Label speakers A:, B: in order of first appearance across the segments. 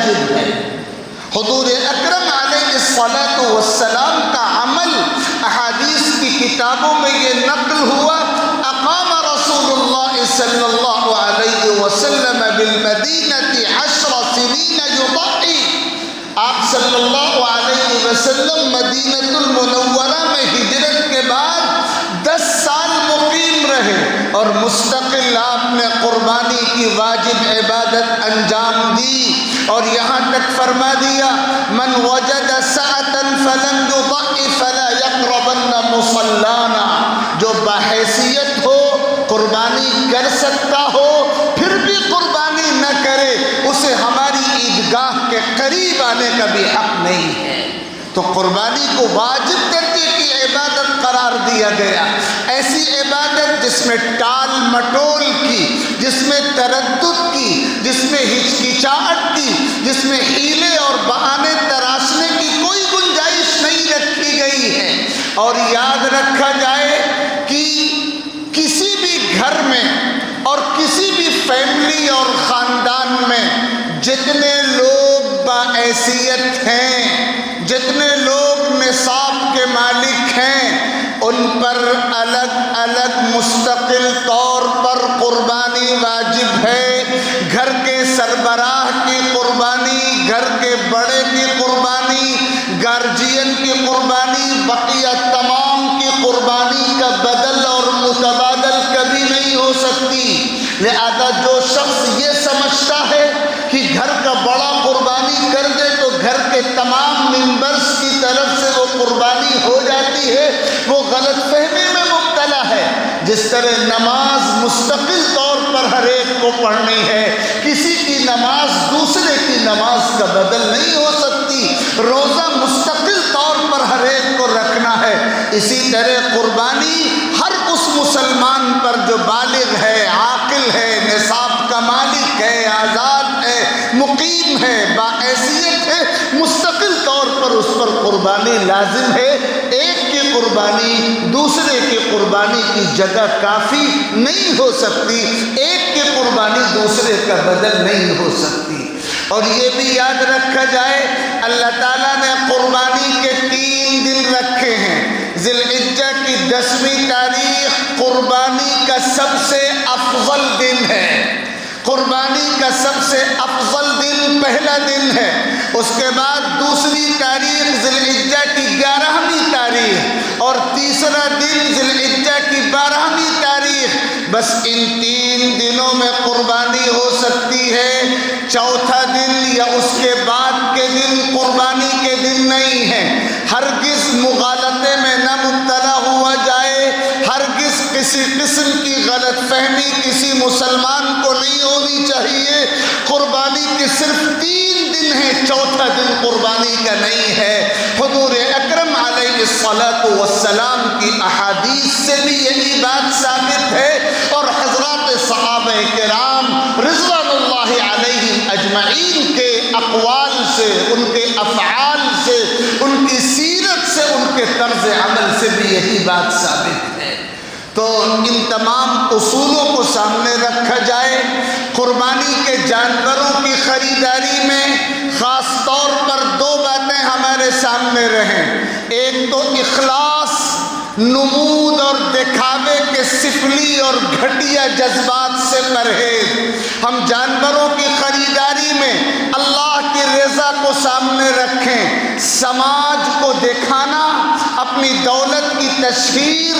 A: واجب ہے۔ حضور اکرم علیہ الصلاۃ والسلام کا عمل احادیث کی کتابوں میں یہ نقل ہوا، اقام رسول اللہ صلی اللہ علیہ وسلم بالمدینہ 10 سنین یضحی، آپ صلی اللہ علیہ وسلم مدینہ المنورہ میں ہجرت کے بعد 10 سال مقیم رہے اور مستقل آپ نے قربانی کی واجب عبادت انجام دی، اور یہاں تک فرما دیا من وجد سعة فلم يضحی فلا يقربن مصلانا، جو باحیثیت ہو قربانی کر سکتا ہو پھر بھی قربانی نہ کرے، اسے ہماری عیدگاہ کے قریب آنے کا بھی حق نہیں ہے۔ تو قربانی کو واجب درجے کی عبادت قرار دیا گیا، ایسی عبادت جس میں ٹال مٹول کی، جس میں تردد کی، جس میں ہچکچاہٹ کی، جس میں حیلے اور بہانے تراشنے کی کوئی گنجائش نہیں رکھی گئی ہے۔ اور یاد رکھا جائے کہ کسی بھی گھر میں اور کسی بھی فیملی اور خاندان میں جتنے لوگ باحیثیت ہیں، جتنے لوگ نصاب کے مالک ہیں، ان پر الگ الگ مستقل طور پر قربانی واجب ہے۔ گھر کے سربراہ کی قربانی، گھر کے بڑے کی قربانی، گارجین کی قربانی، بقیہ تمام کی قربانی کا بدل اور متبادل کبھی نہیں ہو سکتی۔ لہذا جو شخص یہ سمجھتا ہے کہ گھر کا بڑا قربانی کر دے تو گھر کے تمام ممبرز کی طرف سے وہ قربانی ہو جاتی ہے، وہ غلط فہمی میں مبتلا ہے۔ جس طرح نماز مستقل طور پر ہر ایک کو پڑھنی ہے، کسی کی نماز دوسرے کی نماز کا بدل نہیں ہو سکتی، روزہ مستقل طور پر ہر ایک کو رکھنا ہے، اسی طرح قربانی ہر اس مسلمان پر جو بالغ ہے، عاقل ہے، نصاب کا مالک ہے، آزاد ہے، مقیم ہے، باحیثیت ہے، مستقل طور پر اس پر قربانی لازم ہے۔ ایک کی قربانی دوسرے کی قربانی کی جگہ کافی نہیں ہو سکتی، ایک کی قربانی دوسرے کا بدل نہیں ہو سکتی۔ اور یہ بھی یاد رکھا جائے اللہ تعالیٰ نے قربانی کے 3 دن رکھے ہیں۔ ذی الحجہ کی 10ویں تاریخ قربانی کا سب سے افضل دن ہے، قربانی کا سب سے افضل دن پہلا دن ہے، اس کے بعد دوسری تاریخ ذی الحجہ کی 11ویں تاریخ اور تیسرا دن ذی الحجہ کی 12ویں تاریخ، بس ان 3 دنوں میں قربانی ہو سکتی ہے۔ چوتھا دن یا اس کے بعد کے دن قربانی کے دن نہیں ہے۔ ہرگز مغالطے میں نہ مبتلا ہوا جائے، ہرگز کسی قسم کی غلط فہمی کسی مسلمان کو نہیں ہونی چاہیے۔ قربانی کے صرف 3 دن ہیں، چوتھا دن قربانی کا نہیں ہے۔ حضور اکرم علیہ الصلاۃ والسلام کی احادیث سے بھی یہی بات ثابت ہے، اور حضرات صحابہ کرام رضوان اللہ علیہم اجمعین کے اقوال سے، ان کے افعال سے، ان کی سیرت سے، ان کے طرز عمل سے بھی یہی بات ثابت ہے۔ تو ان تمام اصولوں کو سامنے رکھا جائے، قربانی کے جانوروں کی خریداری میں خاص طور پر 2 باتیں ہمارے سامنے رہیں۔ ایک تو اخلاص، نمود اور دکھاوے کے سفلی اور گھٹیا جذبات سے پرہیز۔ ہم جانوروں کی خریداری میں اللہ کی رضا کو سامنے رکھیں، سماج کو دکھانا، اپنی دولت کی تشہیر،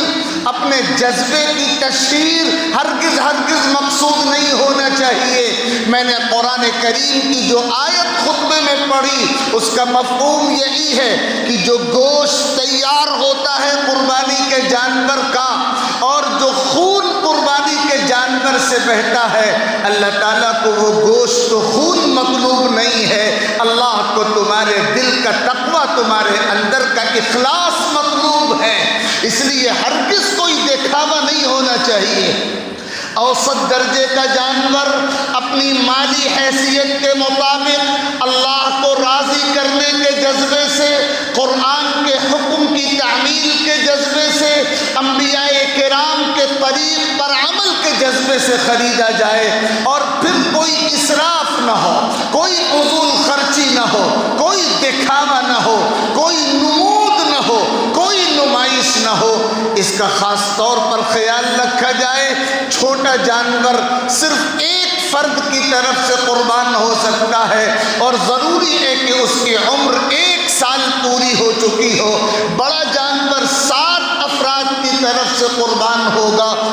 A: اپنے جذبے کی تشہیر ہرگز مقصود نہیں ہونا چاہیے۔ میں نے قرآن کریم کی جو آیت خطبے میں پڑھی اس کا مفہوم یہی ہے کہ جو گوشت تیار ہوتا ہے قربانی کے جانور کا اور جو خون قربانی کے جانور سے بہتا ہے، اللہ تعالیٰ کو وہ گوشت و خون مطلوب نہیں ہے، اللہ کو تمہارے دل کا تقویٰ، تمہارے اندر کا اخلاص مطلوب ہے۔ اس لیے ہرگز کوئی دکھاوا نہیں ہونا چاہیے۔ اوسط درجے کا جانور اپنی مالی حیثیت کے مطابق اللہ کو راضی کرنے کے جذبے سے، قرآن کے حکم کی تعمیل کے جذبے سے، انبیاء کرام کے طریق پر عمل کے جذبے جذبے سے خریدا جائے اور پھر کوئی اسراف نہ ہو، کوئی فضول خرچی نہ ہو، کوئی دکھاوا نہ ہو، کوئی نمود نہ ہو، کوئی نمائش نہ ہو، اس کا خاص طور پر خیال رکھا جائے۔ چھوٹا جانور صرف ایک فرد کی طرف سے قربان ہو سکتا ہے اور ضروری ہے کہ اس کی عمر 1 سال پوری ہو چکی ہو۔ بڑا جانور 7 افراد کی طرف سے قربان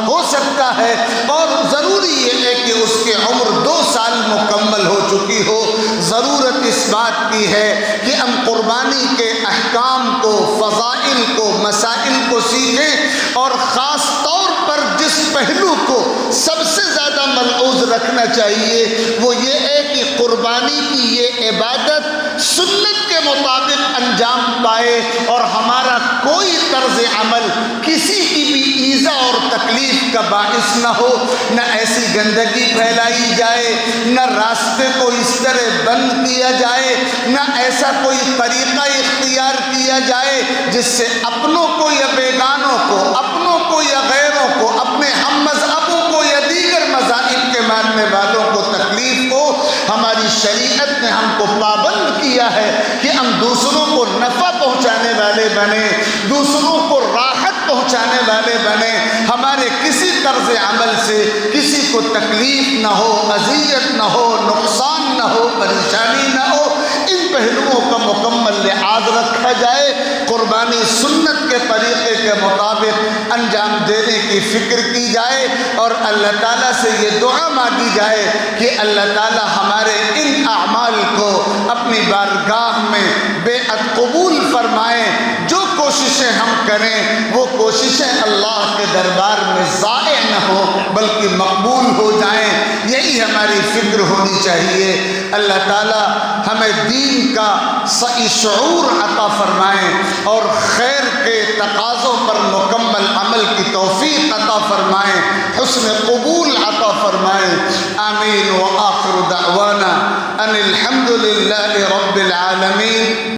A: ہو سکتا ہے اور ضروری یہ ہے کہ اس کی عمر 2 سال مکمل ہو چکی ہو۔ ضرورت اس بات کی ہے کہ ہم قربانی کے احکام کو، فضائل کو، مسائل کو سیکھیں اور خاص طور پر جس پہلو کو سب سے زیادہ ملحوظ رکھنا چاہیے وہ یہ ہے کہ قربانی کی یہ عبادت سنت کے مطابق انجام پائے اور ہمارا کوئی طرز عمل کسی کی بھی ایذا اور تکلیف کا باعث نہ ہو، نہ ایسی گندگی پھیلائی جائے، نہ راستے کو اس طرح بند کیا جائے، نہ ایسا کوئی طریقہ اختیار کیا جائے جس سے اپنوں کو یا بیگانوں کو، اپنوں کو یا غیروں کو، اپنے ہم مذہبوں کو یا دیگر مذاہب کے ماننے والوں کو تکلیف ہو۔ ہماری شریعت نے ہم کو پابند کیا ہے کہ ہم دوسروں کو نفع پہنچانے والے بنیں، دوسروں کو راحت پہنچانے والے بنیں، ہمارے کسی طرز عمل سے کسی کو تکلیف نہ ہو، اذیت نہ ہو، نقصان نہ ہو، پریشانی نہ ہو۔ ان پہلوؤں کا مکمل لحاظ رکھا جائے، قربانی سنت کے طریقے کے مطابق انجام دینے کی فکر کی جائے اور اللہ تعالیٰ سے یہ دعا مانگی جائے کہ اللہ تعالیٰ ہمارے ان اعمال کو اپنی بارگاہ میں بیعت قبول فرمائیں۔ جو کوششیں ہم کریں وہ کوششیں اللہ کے دربار میں ضائع نہ ہوں بلکہ مقبول ہو جائیں، یہی ہماری فکر ہونی چاہیے۔ اللہ تعالیٰ ہمیں دین کا صحیح شعور عطا فرمائیں اور خیر کے تقاضوں پر مکمل عمل کی توفیق عطا فرمائیں، حسن قبول عطا فرمائیں۔ آمین۔ وآخر دعوانا ان الحمد للہ رب العالمین۔